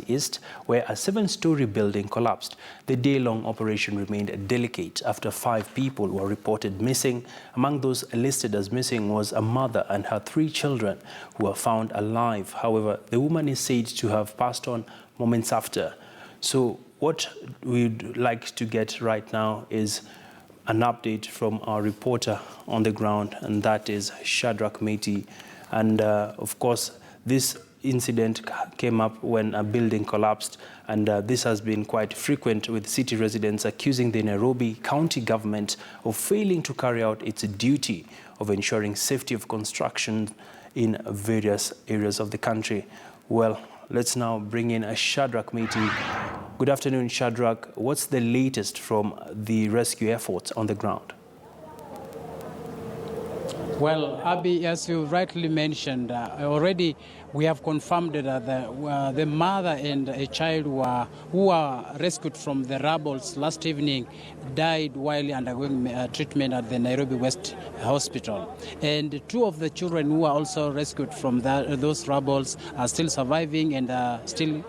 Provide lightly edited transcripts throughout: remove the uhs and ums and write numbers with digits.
East, where a 7-story building collapsed. The day-long operation remained delicate after 5 people were reported missing. Among those listed as missing was a mother and her 3 children who were found alive. However, the woman is said to have passed on moments after. So what we'd like to get right now is an update from our reporter on the ground, and that is Shadrach Meiti. And of course, this incident came up when a building collapsed, and this has been quite frequent, with city residents accusing the Nairobi County government of failing to carry out its duty of ensuring safety of construction in various areas of the country. Well, let's now bring in Shadrach Meiti. Good afternoon, Shadrach. What's the latest from the rescue efforts on the ground? Well, Abby, as you rightly mentioned, already we have confirmed that the mother and a child who were rescued from the rubble last evening died while undergoing treatment at the Nairobi West Hospital. And 2 of the children who were also rescued from those rubbles are still surviving and still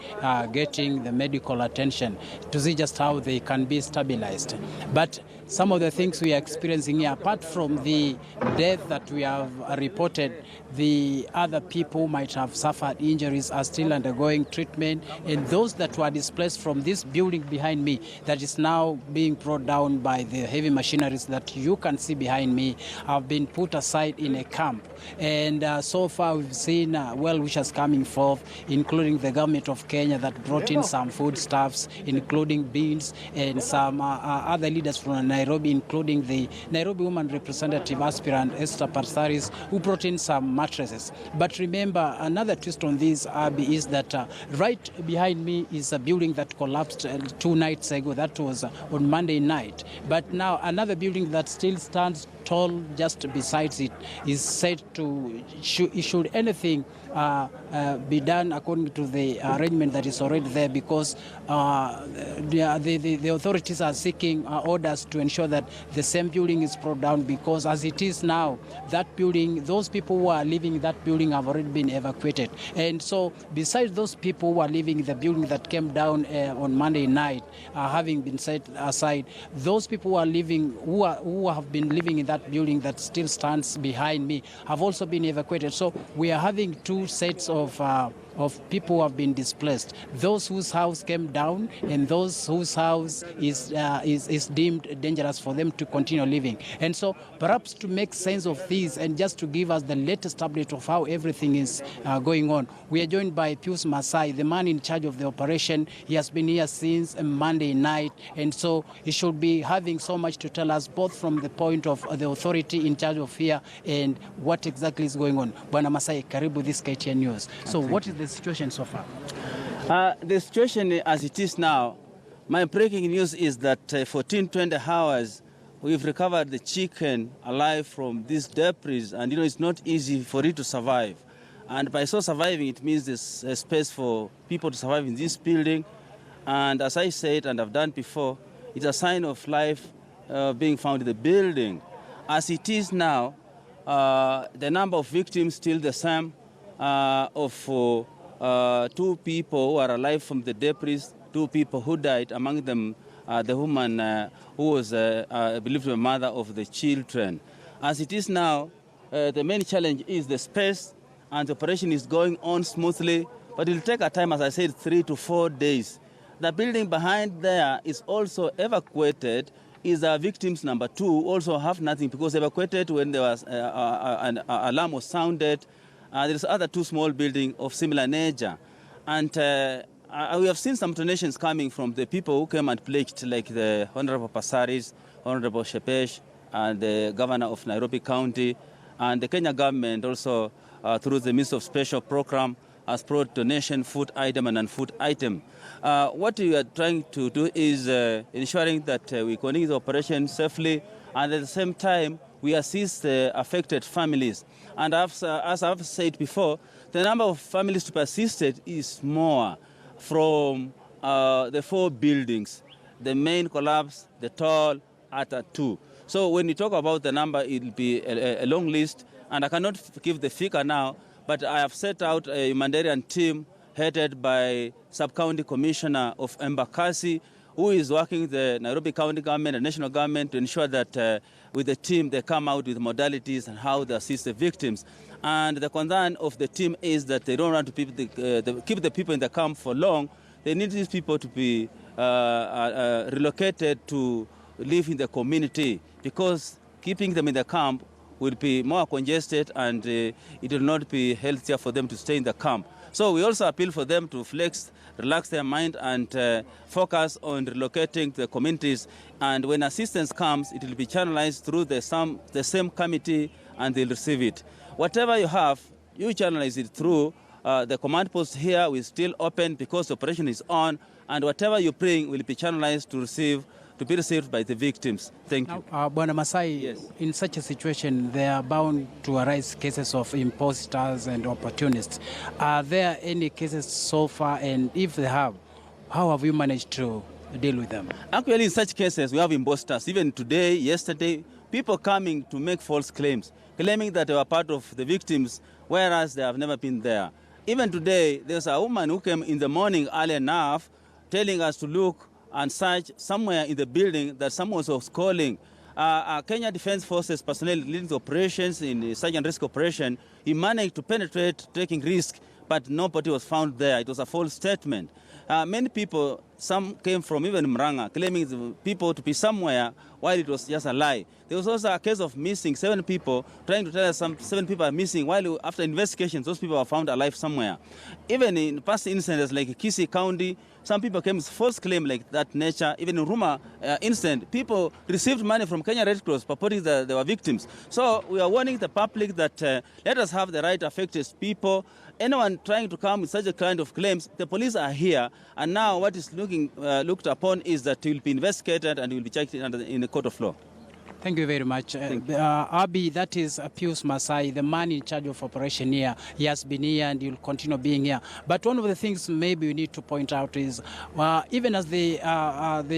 getting the medical attention to see just how they can be stabilized. But some of the things we are experiencing here, apart from the death that we have reported, the other people who might have suffered injuries are still undergoing treatment, and those that were displaced from this building behind me that is now being brought down by the heavy machineries that you can see behind me have been put aside in a camp. And so far we've seen well-wishers coming forth, including the government of Kenya that brought in some foodstuffs, including beans, and some other leaders from Nairobi, including the Nairobi woman representative aspirant Esther Parsaris, who brought in some mattresses. But remember, another twist on this, Abby, is that right behind me is a building that collapsed 2 nights ago. That was on Monday night. But now another building that still stands tall just besides it is said to, should anything be done according to the arrangement that is already there, because the authorities are seeking orders to ensure that the same building is brought down, because as it is now, that building, those people who are living in that building have already been evacuated. And so besides those people who are living in the building that came down on Monday night, having been set aside, those people who are living, who have been living in that building that still stands behind me have also been evacuated. So we are having 2 sets of people who have been displaced, those whose house came down and those whose house is deemed dangerous for them to continue living. And so perhaps to make sense of this and just to give us the latest update of how everything is going on, we are joined by Pius Masai, the man in charge of the operation. He has been here since Monday night, and so he should be having so much to tell us, both from the point of the authority in charge of here and what exactly is going on. Bwana Masai, karibu this KTN News. So what is the situation so far? The situation as it is now, my breaking news is that 14-20 hours we've recovered the chicken alive from these debris, and it's not easy for it to survive. And by so surviving, it means there's a space for people to survive in this building. And as I said, and I've done before, it's a sign of life being found in the building. As it is now, the number of victims still the same, of 2 people who are alive from the debris, 2 people who died, among them the woman who was believed to be the mother of the children. As it is now, the main challenge is the space, and the operation is going on smoothly, but it will take a time, as I said, 3 to 4 days. The building behind there is also evacuated, is victims number 2, also have nothing because evacuated when there was an alarm was sounded. There's other 2 small buildings of similar nature. And we have seen some donations coming from the people who came and pledged, like the Honorable Pasaris, Honorable Shepesh, and the Governor of Nairobi County, and the Kenya government also, through the Ministry of Special Program, has brought donation, food item and non-food item. What we are trying to do is ensuring that we continue the operation safely, and at the same time, we assist the affected families. And as I've said before, the number of families to be assisted is more from the 4 buildings. The main collapse, the tall, at 2. So when we talk about the number, it will be a long list, and I cannot give the figure now, but I have set out a humanitarian team headed by Sub-County Commissioner of Embakasi, who is working with the Nairobi County government and national government to ensure that with the team they come out with modalities and how they assist the victims. And the concern of the team is that they don't want to keep the people in the camp for long. They need these people to be relocated to live in the community, because keeping them in the camp will be more congested and it will not be healthier for them to stay in the camp. So we also appeal for them to relax their mind and focus on relocating the communities. And when assistance comes, it will be channelized through the same committee and they'll receive it. Whatever you have, you channelize it through the command post here. We're still open because the operation is on, and whatever you bring will be channelized to be received by the victims. Thank you. Bwana Masai, yes. In such a situation, there are bound to arise cases of imposters and opportunists. Are there any cases so far, and if they have, how have you managed to deal with them? Actually, in such cases, we have imposters. Even today, yesterday, people coming to make false claims, claiming that they were part of the victims, whereas they have never been there. Even today, there's a woman who came in the morning early enough, telling us to look and search somewhere in the building that someone was calling. Kenya Defense Forces personnel leading the operations in search and rescue operation, he managed to penetrate, taking risk, but nobody was found there. It was a false statement. Many people, some came from even Mranga, claiming the people to be somewhere while it was just a lie. There was also a case of missing 7 people, trying to tell us 7 people are missing, while after investigations, those people were found alive somewhere. Even in past incidents like Kisii County, some people came with false claim like that nature. Even in Ruma incident, people received money from Kenya Red Cross purporting that they were victims. So we are warning the public that let us have the right affected people. Anyone trying to come with such a kind of claims, the police are here, and now what is looked upon is that he will be investigated and he will be checked in the court of law. Thank you very much. Abi, that is Pius Masai, the man in charge of operation here. He has been here and he will continue being here. But one of the things maybe we need to point out is, even as the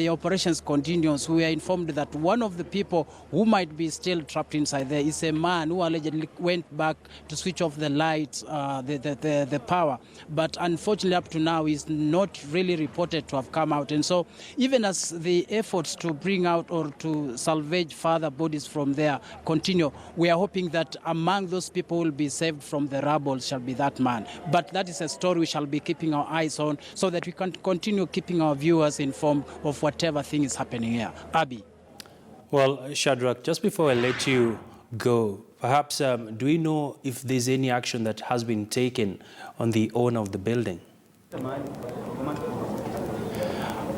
operations continues, we are informed that one of the people who might be still trapped inside there is a man who allegedly went back to switch off the lights, the power. But unfortunately, up to now, is not really reported to have come out. And so even as the efforts to bring out or to salvage further bodies from there continue, we are hoping that among those people who will be saved from the rubble shall be that man. But that is a story we shall be keeping our eyes on so that we can continue keeping our viewers informed of whatever thing is happening here. Abi. Well, Shadrach, just before I let you go, perhaps do we know if there's any action that has been taken on the owner of the building?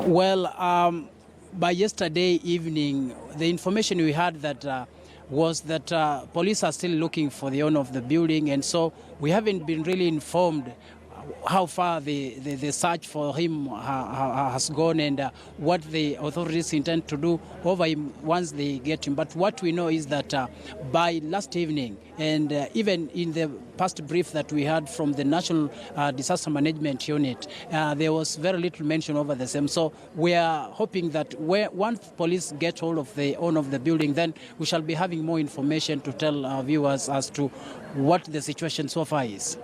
Well, by yesterday evening, the information we had that was that police are still looking for the owner of the building, and so we haven't been really informed how far the search for him has gone and what the authorities intend to do over him once they get him. But what we know is that by last evening, and even in the past brief that we had from the National Disaster Management Unit, there was very little mention over the same. So we are hoping that once police get hold of the owner of the building, then we shall be having more information to tell our viewers as to what the situation so far is.